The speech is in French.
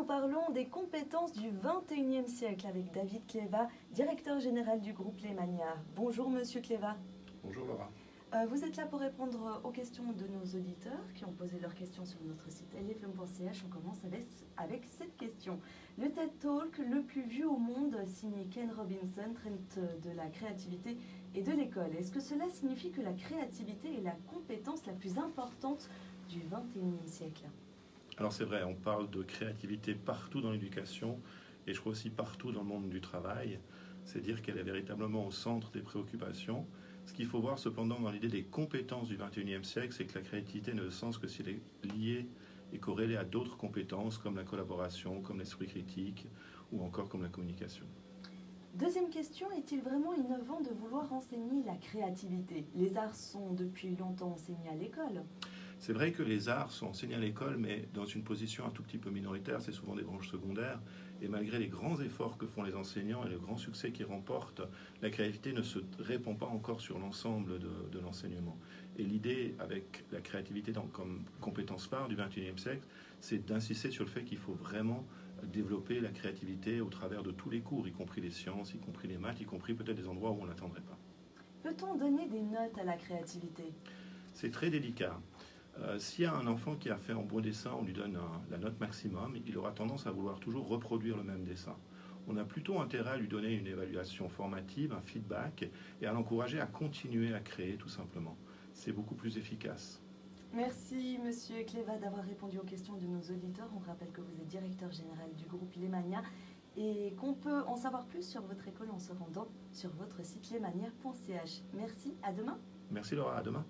parlons des compétences du 21e siècle avec David Cléva, directeur général du groupe Lemania. Bonjour Monsieur Cléva. Bonjour Laura. Vous êtes là pour répondre aux questions de nos auditeurs qui ont posé leurs questions sur notre site lfm.ch. On commence avec cette question. Le TED Talk le plus vu au monde, signé Ken Robinson, traite de la créativité et de l'école. Est-ce que cela signifie que la créativité est la compétence la plus importante du 21e siècle ? Alors c'est vrai, on parle de créativité partout dans l'éducation et je crois aussi partout dans le monde du travail. C'est dire qu'elle est véritablement au centre des préoccupations. Ce qu'il faut voir cependant dans l'idée des compétences du 21e siècle, c'est que la créativité n'a de sens que si elle est liée et corrélée à d'autres compétences comme la collaboration, comme l'esprit critique ou encore comme la communication. Deuxième question, est-il vraiment innovant de vouloir enseigner la créativité ? Les arts sont depuis longtemps enseignés à l'école. C'est vrai que les arts sont enseignés à l'école, mais dans une position un tout petit peu minoritaire, c'est souvent des branches secondaires. Et malgré les grands efforts que font les enseignants et le grand succès qu'ils remportent, la créativité ne se répand pas encore sur l'ensemble de l'enseignement. Et l'idée avec la créativité comme compétence phare du XXIe siècle, c'est d'insister sur le fait qu'il faut vraiment développer la créativité au travers de tous les cours, y compris les sciences, y compris les maths, y compris peut-être des endroits où on ne l'attendrait pas. Peut-on donner des notes à la créativité ? C'est très délicat. S'il y a un enfant qui a fait un beau dessin, on lui donne la note maximum, il aura tendance à vouloir toujours reproduire le même dessin. On a plutôt intérêt à lui donner une évaluation formative, un feedback, et à l'encourager à continuer à créer tout simplement. C'est beaucoup plus efficace. Merci Monsieur Cléva d'avoir répondu aux questions de nos auditeurs. On rappelle que vous êtes directeur général du groupe Lemania et qu'on peut en savoir plus sur votre école en se rendant sur votre site lemania.ch. Merci, à demain. Merci Laura, à demain.